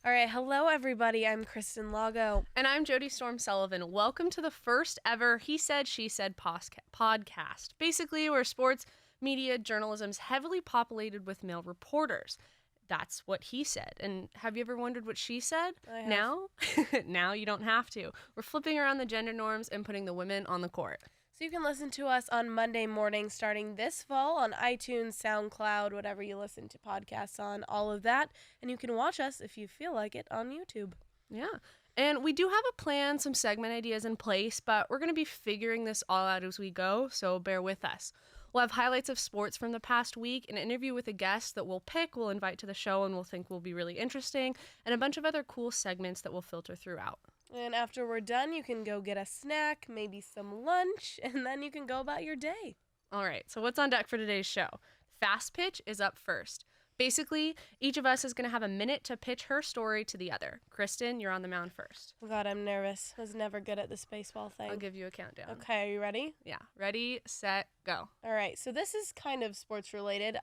All right, hello everybody. I'm Kristen Lago. And I'm Jodee Sullivan. Welcome to the first ever He Said, She Said podcast. Basically, where sports media journalism is heavily populated with male reporters. That's what he said. And have you ever wondered what she said? I have. Now? Now you don't have to. We're flipping around the gender norms and putting the women on the court. So you can listen to us on Monday morning starting this fall on iTunes, SoundCloud, whatever you listen to podcasts on, all of that. And you can watch us if you feel like it on YouTube. Yeah. And we do have a plan, some segment ideas in place, but we're going to be figuring this all out as we go, so bear with us. We'll have highlights of sports from the past week, an interview with a guest that we'll pick, we'll invite to the show, and we'll think will be really interesting, and a bunch of other cool segments that we'll filter throughout. And after we're done, you can go get a snack, maybe some lunch, and then you can go about your day. All right, so what's on deck for today's show? Fastpitch is up first. Basically, each of us is going to have a minute to pitch her story to the other. Kristen, you're on the mound first. Oh God, I'm nervous. I was never good at this baseball thing. I'll give you a countdown. Okay, are you ready? Yeah. Ready, set, go. All right, so this is kind of sports related.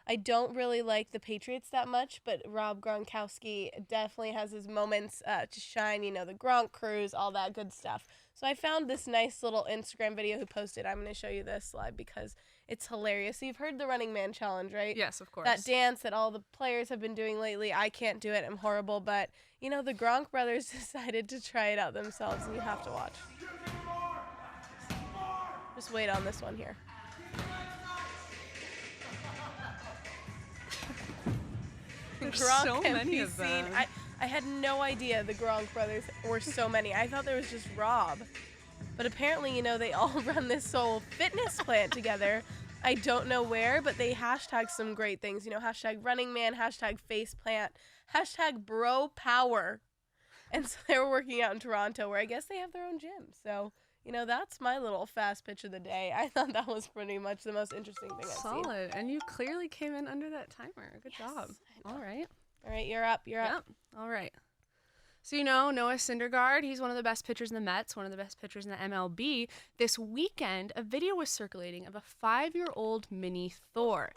I don't really like the Patriots that much, but Rob Gronkowski definitely has his moments to shine, you know, the Gronk cruise, all that good stuff. So I found this nice little Instagram video he posted. I'm going to show you this live because it's hilarious. So you've heard the Running Man Challenge, right? Yes, of course. That dance that all the players have been doing lately. I can't do it. I'm horrible. But, you know, the Gronk brothers decided to try it out themselves, and you have to watch. Just wait on this one here. There's Gronk so can many be of them. seen. I had no idea the Gronk brothers were so many. I thought there was just Rob. But apparently, you know, they all run this whole fitness plant together. I don't know where, but they hashtag some great things. You know, hashtag Running Man, hashtag Faceplant, hashtag Bro Power. And so they were working out in Toronto, where I guess they have their own gym. So, you know, that's my little fast pitch of the day. I thought that was pretty much the most interesting thing I've seen. Solid. And you clearly came in under that timer. Good job. All right. All right, you're up. You're up. Yep. All right. So, you know, Noah Syndergaard, he's one of the best pitchers in the Mets, one of the best pitchers in the MLB. This weekend, a video was circulating of a 5-year-old mini Thor.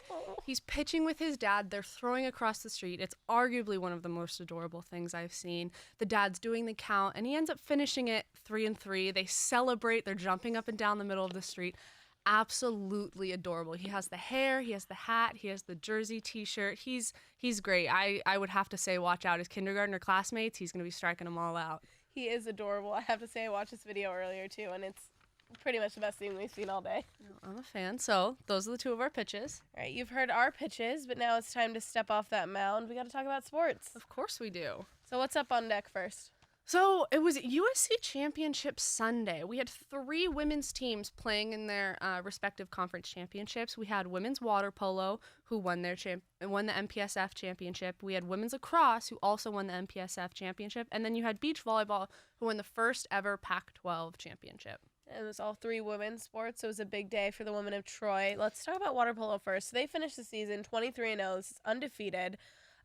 He's pitching with his dad. They're throwing across the street. It's arguably one of the most adorable things I've seen. The dad's doing the count, and he ends up finishing it 3-3. They celebrate. They're jumping up and down the middle of the street. Absolutely adorable. He has the hair, he has the hat, he has the jersey t-shirt. He's great. I would have to say watch out. His kindergartner classmates, he's going to be striking them all out. He is adorable. I have to say I watched this video earlier too, and it's pretty much the best thing we've seen all day. I'm a fan. So those are the two of our pitches. All right, you've heard our pitches, but now it's time to step off that mound. We got to talk about sports. Of course we do. So what's up on deck first? So it was USC Championship Sunday. We had 3 women's teams playing in their respective conference championships. We had women's water polo, who won the MPSF championship. We had women's lacrosse, who also won the MPSF championship. And then you had beach volleyball, who won the first ever Pac-12 championship. It was all 3 women's sports, so it was a big day for the women of Troy. Let's talk about water polo first. So they finished the season 23-0. This is undefeated.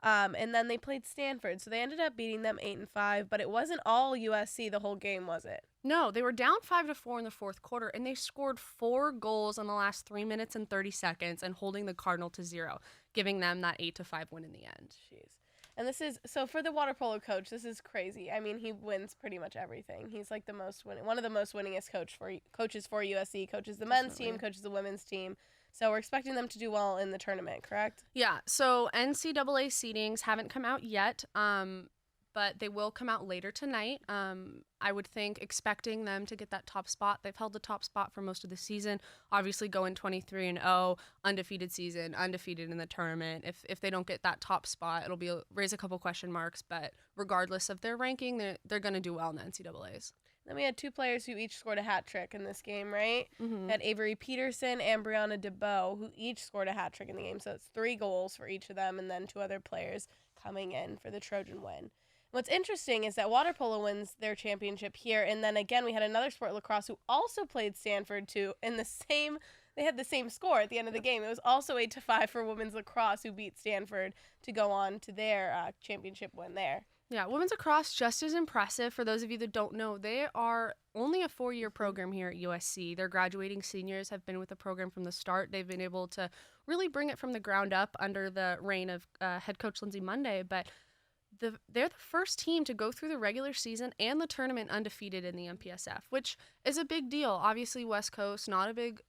And then they played Stanford, so they ended up beating them 8-5, but it wasn't all USC the whole game, was it? No, they were down 5-4 in the fourth quarter, and they scored 4 goals in the last 3 minutes and 30 seconds and holding the Cardinal to 0, giving them that 8-5 win in the end. Jeez. And this is, so for the water polo coach, this is crazy. I mean, he wins pretty much everything. He's like one of the most winningest coaches for USC, coaches the men's team, coaches the women's team. So we're expecting them to do well in the tournament, correct? Yeah, so NCAA seedings haven't come out yet, but they will come out later tonight. I would think expecting them to get that top spot. They've held the top spot for most of the season. Obviously going 23-0, undefeated season, undefeated in the tournament. If they don't get that top spot, it'll raise a couple question marks, but regardless of their ranking, they're going to do well in the NCAAs. Then we had 2 players who each scored a hat trick in this game, right? Mm-hmm. We had Avery Peterson and Brianna DeBow, who each scored a hat trick in the game. So it's 3 goals for each of them, and then 2 other players coming in for the Trojan win. What's interesting is that water polo wins their championship here, and then again we had another sport, lacrosse, who also played Stanford too, in they had the same score at the end of the game. It was also 8-5 for women's lacrosse, who beat Stanford to go on to their championship win there. Yeah, women's lacrosse, just as impressive. For those of you that don't know, they are only a 4-year program here at USC. Their graduating seniors have been with the program from the start. They've been able to really bring it from the ground up under the reign of head coach Lindsay Monday. But they're the first team to go through the regular season and the tournament undefeated in the MPSF, which is a big deal. Obviously, West Coast, not a big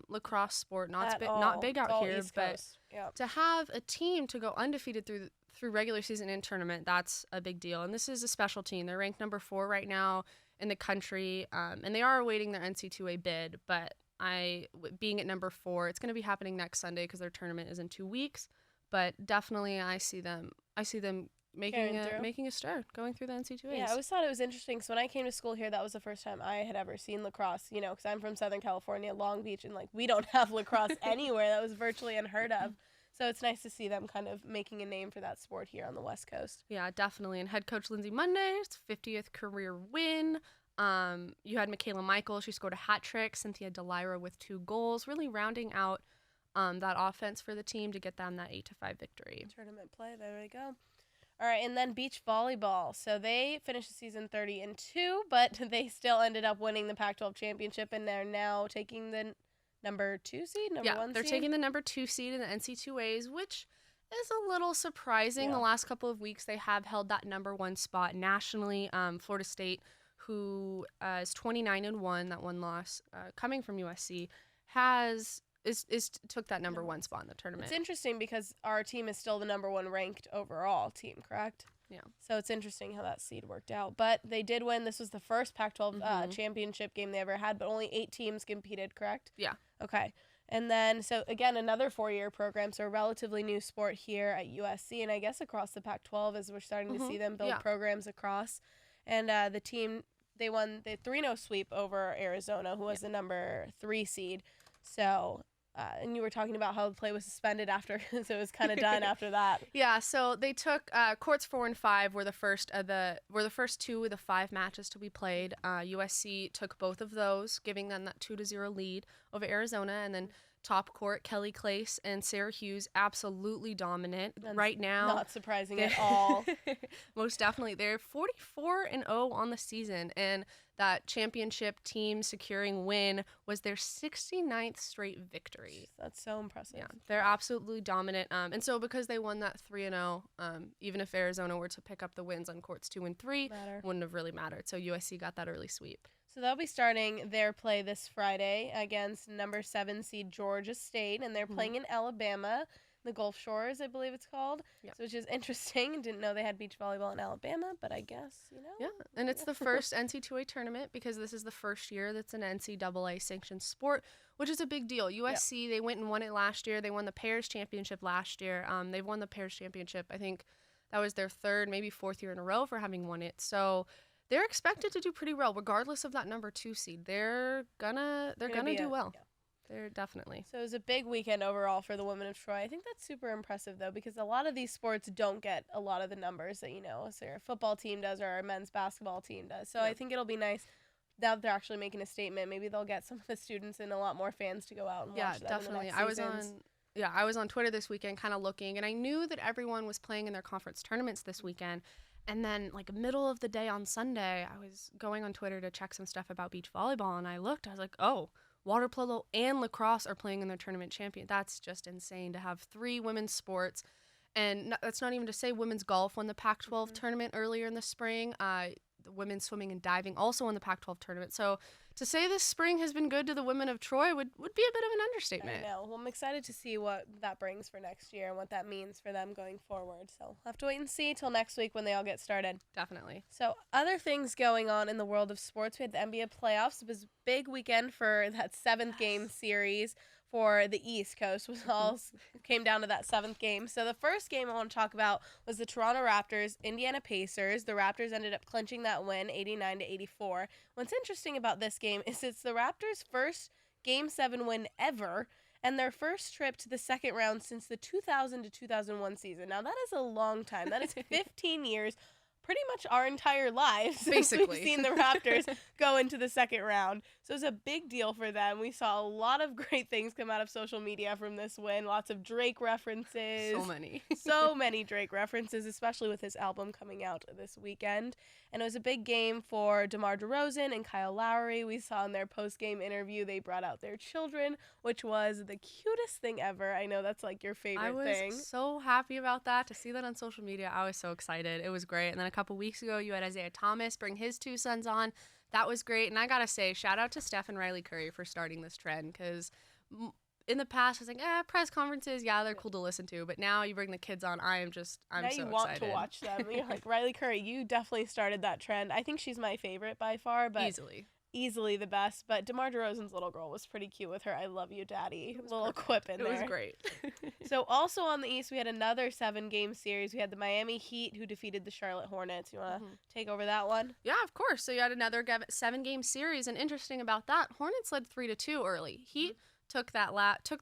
lacrosse sport, not big out here, East but Coast. Yep. to have a team to go undefeated through regular season and tournament, that's a big deal. And this is a special team. They're ranked number 4 right now in the country, and they are awaiting their NC2A bid. But being at number 4, it's going to be happening next Sunday because their tournament is in 2 weeks. But definitely, I see them making a start, going through the NC2As. Yeah, I always thought it was interesting. So when I came to school here, that was the first time I had ever seen lacrosse, because I'm from Southern California, Long Beach, and we don't have lacrosse anywhere. That was virtually unheard of. So it's nice to see them kind of making a name for that sport here on the West Coast. Yeah, definitely. And head coach Lindsay Monday's 50th career win. You had Michaela Michael. She scored a hat trick. Cynthia Delira with 2 goals, really rounding out that offense for the team to get them that 8-5 victory. Tournament play. There we go. All right, and then beach volleyball. So they finished the season 30-2, but they still ended up winning the Pac-12 championship, and they're now taking the number 2 seed, number 1 seed? They're taking the number 2 seed in the NC2As, which is a little surprising. The last couple of weeks, they have held that number 1 spot nationally. Florida State, who is 29-1, that one loss coming from USC, took that number 1 spot in the tournament. It's interesting because our team is still the number 1 ranked overall team, correct? Yeah. So it's interesting how that seed worked out. But they did win. This was the first Pac-12 championship game they ever had, but only 8 teams competed, correct? Yeah. Okay. And then, so again, another 4-year program, so a relatively new sport here at USC, and I guess across the Pac-12 as we're starting to see them build programs across. And the team, they won the 3-0 sweep over Arizona, who was the number 3 seed. So... and you were talking about how the play was suspended after, so it was kind of done after that. Yeah, so they took courts 4 and 5 were the first 2 of the 5 matches to be played. USC took both of those, giving them that 2-0 lead over Arizona, and then top court Kelly Clace and Sarah Hughes absolutely dominant right now. Not surprising at all. Most definitely, they're 44-0 on the season, and that championship team securing win was their 69th straight victory. That's so impressive. Yeah, they're absolutely dominant. And so because they won that 3-0, even if Arizona were to pick up the wins on courts 2 and 3, wouldn't have really mattered. So USC got that early sweep. So they'll be starting their play this Friday against number 7 seed Georgia State, and they're playing in Alabama, the Gulf Shores, I believe it's called. Yep. So, which is interesting. Didn't know they had beach volleyball in Alabama, but I guess, Yeah, and it's the first NC2A tournament because this is the first year that's an NCAA sanctioned sport, which is a big deal. USC, they went and won it last year. They won the pairs championship last year. They've won the pairs championship. I think that was their 3rd, maybe 4th year in a row for having won it. So they're expected to do pretty well, regardless of that number 2 seed. They're gonna do well. Yeah. They're definitely. So it was a big weekend overall for the women of Troy. I think that's super impressive, though, because a lot of these sports don't get a lot of the numbers that, so our football team does or our men's basketball team does. So I think it'll be nice now that they're actually making a statement. Maybe they'll get some of the students and a lot more fans to go out and watch them. Yeah, definitely. In the next seasons. I was on Twitter this weekend kind of looking, and I knew that everyone was playing in their conference tournaments this weekend. And then, middle of the day on Sunday, I was going on Twitter to check some stuff about beach volleyball, and I was like, oh, water polo and lacrosse are playing in their tournament champion. That's just insane to have 3 women's sports. And that's not even to say women's golf won the Pac-12 tournament earlier in the spring. The women's swimming and diving also won the Pac-12 tournament. So to say this spring has been good to the women of Troy would be a bit of an understatement. I know. Well, I'm excited to see what that brings for next year and what that means for them going forward. So we'll have to wait and see till next week when they all get started. Definitely. So other things going on in the world of sports. We had the NBA playoffs. It was a big weekend for that 7th game series for the East Coast. Was all came down to that 7th game. So the first game I want to talk about was the Toronto Raptors, Indiana Pacers. The Raptors ended up clinching that win, 89-84. What's interesting about this game is it's the Raptors' first Game 7 win ever and their first trip to the second round since the 2000 to 2001 season. Now, that is a long time. That is 15 years pretty much our entire lives since Basically. we've seen the Raptors go into the second round. So it's a big deal for them. We saw a lot of great things come out of social media from this win. Lots of Drake references. So many. So many Drake references, especially with his album coming out this weekend. And it was a big game for DeMar DeRozan and Kyle Lowry. We saw in their post-game interview they brought out their children, which was the cutest thing ever. I know that's like your favorite thing. I was so happy about that. To see that on social media, I was so excited. It was great. And then a couple weeks ago, you had Isaiah Thomas bring his 2 sons on. That was great. And I got to say, shout out to Steph and Riley Curry for starting this trend, because in the past, I was like, press conferences, yeah, they're cool to listen to. But now you bring the kids on, I'm now so excited. you want to watch them. You're like, Riley Curry, you definitely started that trend. I think she's my favorite by far, but easily the best. But DeMar DeRozan's little girl was pretty cute with her "I love you, daddy" little quip in there. It was great. So also on the East, we had another 7-game series. We had the Miami Heat, who defeated the Charlotte Hornets. You want to take over that one? Yeah, of course. So you had another 7-game series, and interesting about that, Hornets led 3-2 early. Heat took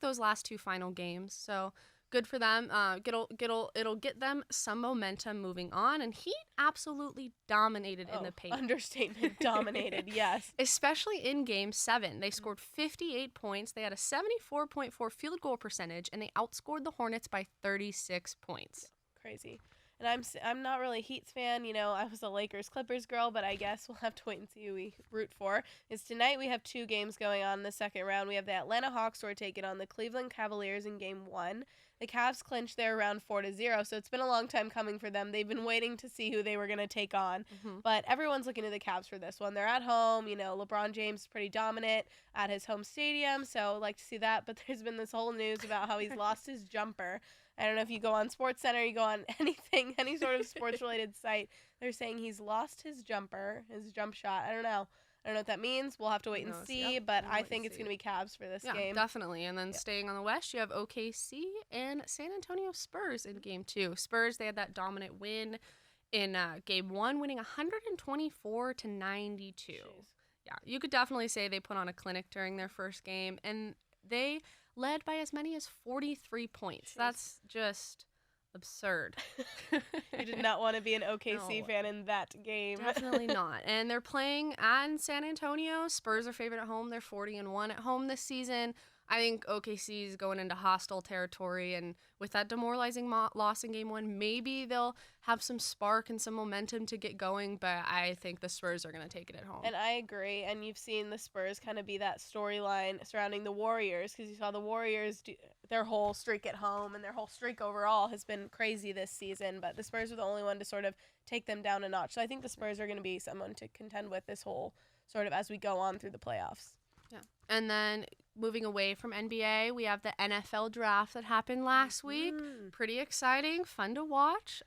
those last 2 final games, so good for them. It'll get them some momentum moving on, and Heat absolutely dominated in the paint. Understatement, dominated, yes. Especially in Game 7. They scored 58 points. They had a 74.4 field goal percentage, and they outscored the Hornets by 36 points. Crazy. And I'm not really a Heat's fan. You know, I was a Lakers-Clippers girl, but I guess we'll have to wait and see who we root for. Tonight we have 2 games going on in the second round. We have the Atlanta Hawks, who are taking on the Cleveland Cavaliers in Game 1. The Cavs clinched their round 4-0, so it's been a long time coming for them. They've been waiting to see who they were going to take on. But everyone's looking to the Cavs for this one. They're at home. You know, LeBron James is pretty dominant at his home stadium, so I'd like to see that. But there's been this whole news about how he's lost his jumper. I don't know if you go on SportsCenter, you go on anything, any sort of sports-related site. They're saying he's lost his jumper, his jump shot. I don't know what that means. We'll have to wait and see, but I think it's going to be Cavs for this game. Yeah, definitely. And then staying on the West, you have OKC and San Antonio Spurs in Game 2. Spurs, they had that dominant win in Game 1, winning 124-92. Yeah, you could definitely say they put on a clinic during their first game, and they led by as many as 43 points. That's just absurd. You did not want to be an OKC fan in that game. Definitely not. And they're playing at San Antonio. Spurs are favored at home. They're 40-1 at home this season. I think OKC is going into hostile territory, and with that demoralizing loss in Game 1, maybe they'll have some spark and some momentum to get going, but I think the Spurs are going to take it at home. And I agree, and you've seen the Spurs kind of be that storyline surrounding the Warriors, because you saw the Warriors their whole streak at home, and their whole streak overall has been crazy this season, but the Spurs were the only one to sort of take them down a notch. So I think the Spurs are going to be someone to contend with this whole sort of as we go on through the playoffs. Yeah. And then moving away from NBA, we have the NFL draft that happened last week. Pretty exciting, fun to watch.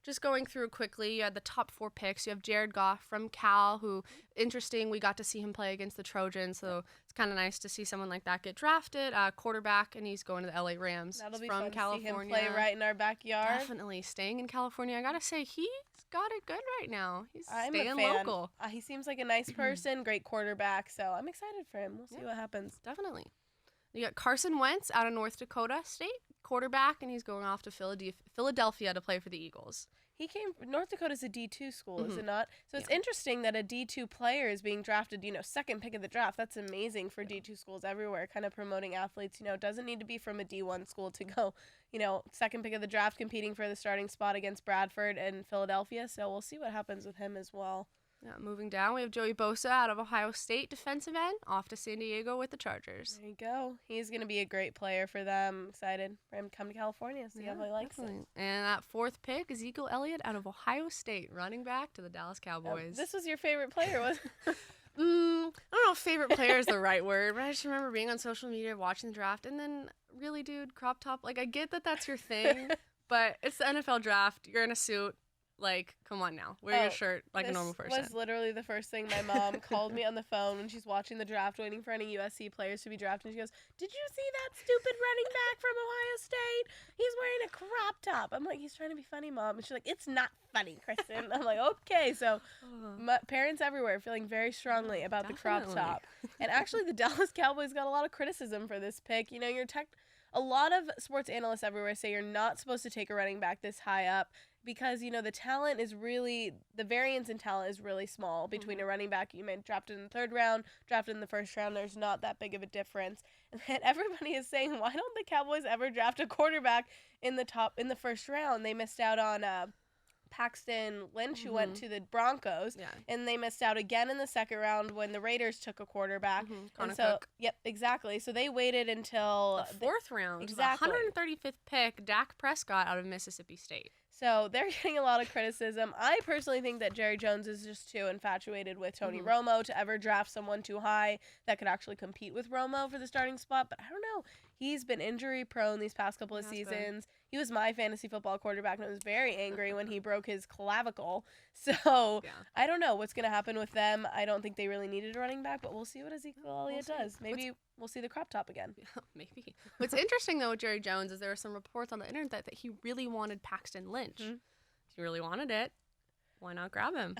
Just going through quickly, you had the top 4 picks. You have Jared Goff from Cal, who, interesting, we got to see him play against the Trojans, so it's kind of nice to see someone like that get drafted. Quarterback, and he's going to the LA Rams. That'll be from fun California. To see him play right in our backyard. Definitely. Staying in California. I got to say, he's got it good right now. He's I'm staying a fan. local. He seems like a nice person, great quarterback, so I'm excited for him. We'll see what happens. Definitely. You got Carson Wentz out of North Dakota State, quarterback, and he's going off to Philadelphia to play for the Eagles. North Dakota's a D2 school, is it not? So it's interesting that a D2 player is being drafted, second pick of the draft. That's amazing for D2 schools everywhere, kind of promoting athletes. Doesn't need to be from a D1 school to go, second pick of the draft, competing for the starting spot against Bradford and Philadelphia. So we'll see what happens with him as well. Yeah, moving down, we have Joey Bosa out of Ohio State, defensive end, off to San Diego with the Chargers. There you go. He's going to be a great player for them. Excited for him to come to California, see how he likes it. And that 4th pick, Ezekiel Elliott out of Ohio State, running back to the Dallas Cowboys. This was your favorite player, wasn't it? I don't know if favorite player is the right word, but I just remember being on social media, watching the draft, and then, really, dude, crop top. Like, I get that that's your thing, but it's the NFL draft. You're in a suit. Like, come on now. Wear your shirt like a normal person. This was literally the first thing my mom called me on the phone when she's watching the draft, waiting for any USC players to be drafted. And she goes, "Did you see that stupid running back from Ohio State? He's wearing a crop top." I'm like, "He's trying to be funny, Mom." And she's like, "It's not funny, Kristen." I'm like, "Okay." So parents everywhere feeling very strongly about the crop top. And actually, the Dallas Cowboys got a lot of criticism for this pick. A lot of sports analysts everywhere say you're not supposed to take a running back this high up. because, the the variance in talent is really small between a running back you may draft in the 3rd round, drafted in the 1st round. There's not that big of a difference. And then everybody is saying, why don't the Cowboys ever draft a quarterback in the 1st round? They missed out on Paxton Lynch, who went to the Broncos, and they missed out again in the 2nd round when the Raiders took a quarterback. And so, Cook. Yep, exactly. So they waited until the 4th round, exactly, the 135th pick, Dak Prescott out of Mississippi State. So they're getting a lot of criticism. I personally think that Jerry Jones is just too infatuated with Tony Romo to ever draft someone too high that could actually compete with Romo for the starting spot. But I don't know. He's been injury prone these past couple of seasons. He was my fantasy football quarterback, and I was very angry when he broke his clavicle. So I don't know what's going to happen with them. I don't think they really needed a running back, but we'll see what Ezekiel Elliott does. Maybe we'll see the crop top again. Maybe. What's interesting, though, with Jerry Jones is there were some reports on the internet that he really wanted Paxton Lynch. He really wanted it. Why not grab him?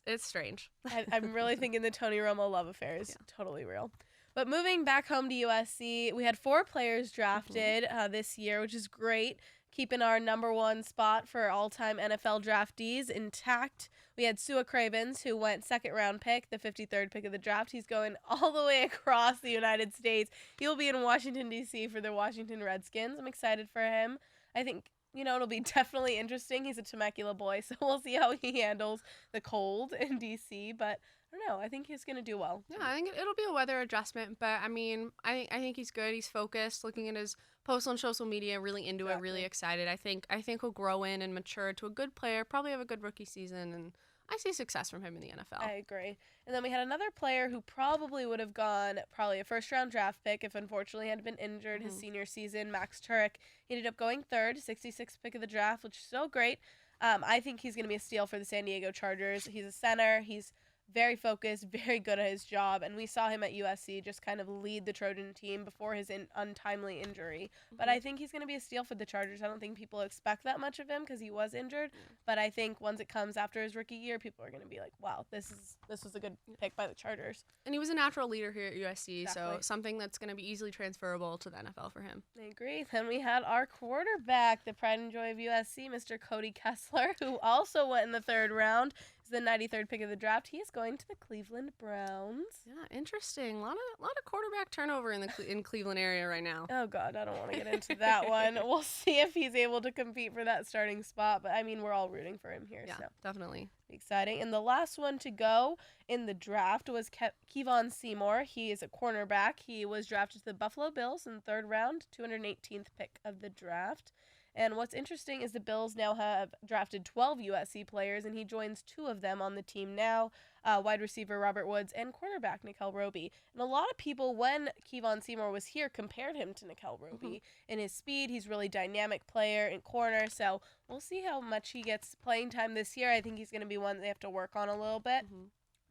It's strange. I'm really thinking the Tony Romo love affair is totally real. But moving back home to USC, we had 4 players drafted this year, which is great, keeping our number 1 spot for all-time NFL draftees intact. We had Sua Cravens, who went 2nd round pick, the 53rd pick of the draft. He's going all the way across the United States. He'll be in Washington, D.C. for the Washington Redskins. I'm excited for him. I think, it'll be definitely interesting. He's a Temecula boy, so we'll see how he handles the cold in D.C., but I don't know. I think he's going to do well. Yeah, I think it'll be a weather adjustment, but I mean, I think he's good. He's focused, looking at his posts on social media, really into it, really excited. I think he'll grow in and mature to a good player, probably have a good rookie season, and I see success from him in the NFL. I agree. And then we had another player who probably would have gone a 1st-round draft pick if unfortunately had been injured his senior season, Max Turek. He ended up going 3rd, 66th pick of the draft, which is so great. I think he's going to be a steal for the San Diego Chargers. He's a center. He's very focused, very good at his job, and we saw him at USC just kind of lead the Trojan team before his untimely injury. But I think he's going to be a steal for the Chargers. I don't think people expect that much of him because he was injured, but I think once it comes after his rookie year, people are going to be like, wow, this was a good pick by the Chargers. And he was a natural leader here at USC, so something that's going to be easily transferable to the NFL for him. I agree. Then we had our quarterback, the pride and joy of USC, Mr. Cody Kessler, who also went in the 3rd round. The 93rd pick of the draft. He is going to the Cleveland Browns. Yeah, interesting. A lot of quarterback turnover in Cleveland area right now. Oh God, I don't want to get into that one. We'll see if he's able to compete for that starting spot. But I mean, we're all rooting for him here. Yeah, so definitely exciting. And the last one to go in the draft was Kevon Seymour. He is a cornerback. He was drafted to the Buffalo Bills in the 3rd round, 218th pick of the draft. And what's interesting is the Bills now have drafted 12 USC players, and he joins 2 of them on the team now, wide receiver Robert Woods and cornerback Nickel Roby. And a lot of people, when Kevon Seymour was here, compared him to Nickel Roby in his speed. He's a really dynamic player in corner, so we'll see how much he gets playing time this year. I think he's going to be one they have to work on a little bit.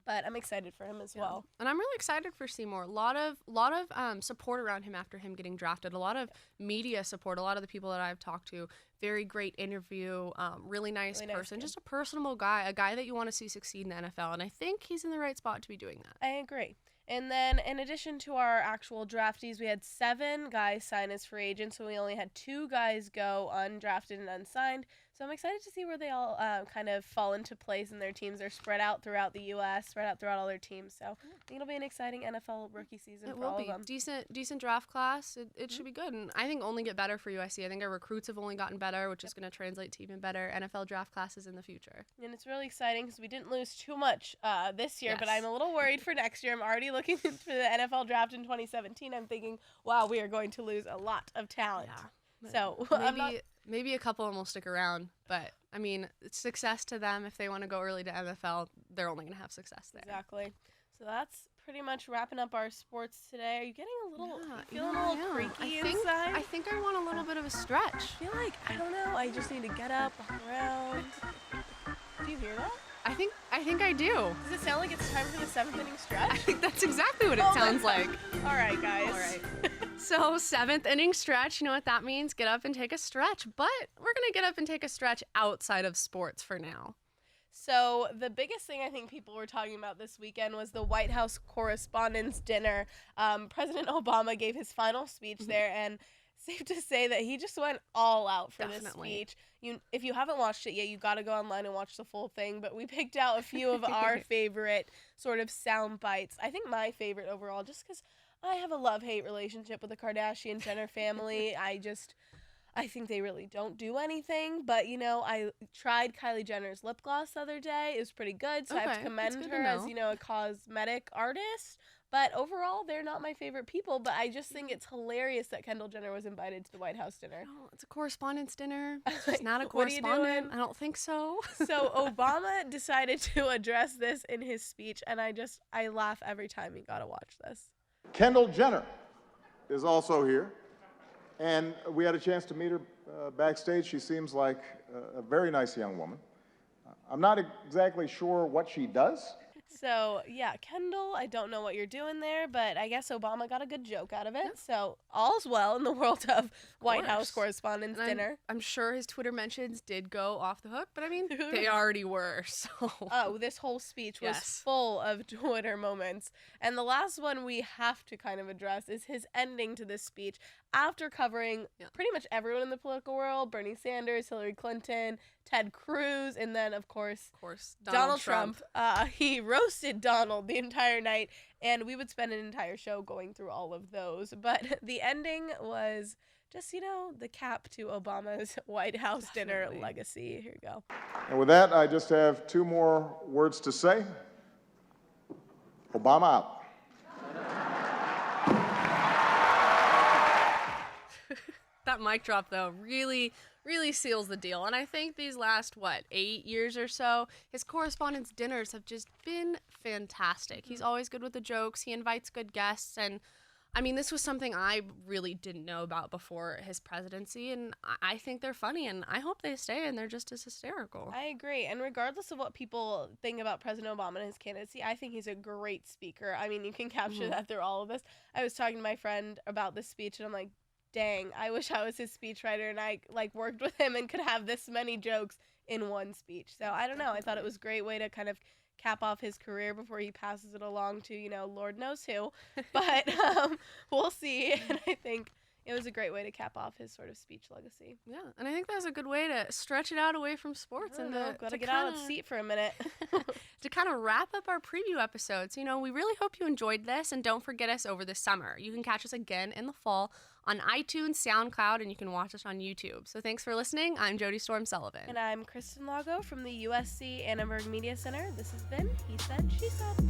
But I'm excited for him as well. And I'm really excited for Seymour. A lot of support around him after him getting drafted. A lot of media support. A lot of the people that I've talked to. Very great interview. Really nice person. Just a personable guy. A guy that you want to see succeed in the NFL. And I think he's in the right spot to be doing that. I agree. And then in addition to our actual draftees, we had 7 guys sign as free agents. So we only had 2 guys go undrafted and unsigned. So I'm excited to see where they all kind of fall into place in their teams. They're spread out throughout the U.S., spread out throughout all their teams. So I think it'll be an exciting NFL rookie season for all of them. Decent draft class. It should be good. And I think only get better for USC. I think our recruits have only gotten better, which is going to translate to even better NFL draft classes in the future. And it's really exciting because we didn't lose too much this year, but I'm a little worried for next year. I'm already looking for the NFL draft in 2017. I'm thinking, wow, we are going to lose a lot of talent. Yeah. So maybe a couple of them will stick around, but I mean, it's success to them. If they want to go early to NFL, they're only going to have success there. Exactly. So that's pretty much wrapping up our sports today. Are you getting a little, feeling a little creaky inside? I think I want a little bit of a stretch. I feel like, I don't know, I just need to get up, walk around. Do you hear that? I think I do. Does it sound like it's time for the 7th inning stretch? I think that's exactly what it sounds like. All right, guys. All right. So 7th inning stretch, you know what that means? Get up and take a stretch. But we're going to get up and take a stretch outside of sports for now. So the biggest thing I think people were talking about this weekend was the White House Correspondents' Dinner. President Obama gave his final speech there, and safe to say that he just went all out for Definitely. this speech. If you haven't watched it yet, you got to go online and watch the full thing. But we picked out a few of our favorite sort of sound bites. I think my favorite overall, just because I have a love-hate relationship with the Kardashian-Jenner family. I think they really don't do anything. But, you know, I tried Kylie Jenner's lip gloss the other day. It was pretty good. So I have Okay, to that's commend good to her as, know. you know, a cosmetic artist. But overall, they're not my favorite people. But I just think it's hilarious that Kendall Jenner was invited to the White House dinner. No, it's a correspondence dinner. She's not a What are you correspondent. doing? I don't think so. So Obama decided to address this in his speech. And I laugh every time. You got to watch this. Kendall Jenner is also here. And we had a chance to meet her backstage. She seems like a very nice young woman. I'm not exactly sure what she does. So, yeah, Kendall, I don't know what you're doing there, but I guess Obama got a good joke out of it. So, all's well in the world of White House Correspondents' And Dinner. I'm sure his Twitter mentions did go off the hook, but I mean, they already were, so. Oh, this whole speech was Yes. full of Twitter moments. And the last one we have to kind of address is his ending to this speech after covering pretty much everyone in the political world, Bernie Sanders, Hillary Clinton, Ted Cruz, and then, of course Donald Trump. He roasted Donald the entire night, and we would spend an entire show going through all of those. But the ending was just, you know, the cap to Obama's White House dinner legacy. Here you go. And with that, I just have two more words to say. Obama out. That mic drop, though, really seals the deal. And I think these last, 8 years or so, his correspondence dinners have just been fantastic. He's always good with the jokes. He invites good guests. And, I mean, this was something I really didn't know about before his presidency. And I think they're funny, and I hope they stay, and they're just as hysterical. I agree. And regardless of what people think about President Obama and his candidacy, I think he's a great speaker. I mean, you can capture that through all of this. I was talking to my friend about this speech, and I'm like, dang, I wish I was his speechwriter and I worked with him and could have this many jokes in one speech. So I don't know. I thought it was a great way to kind of cap off his career before he passes it along to, you know, Lord knows who. But we'll see. And I think it was a great way to cap off his sort of speech legacy. Yeah, and I think that's a good way to stretch it out away from sports. And gotta get out of the seat for a minute. To kind of wrap up our preview episodes, you know, we really hope you enjoyed this, and don't forget us over the summer. You can catch us again in the fall on iTunes, SoundCloud, and you can watch us on YouTube. So thanks for listening. I'm Jodee Storm Sullivan. And I'm Kristen Lago from the USC Annenberg Media Center. This has been He Said, She Said.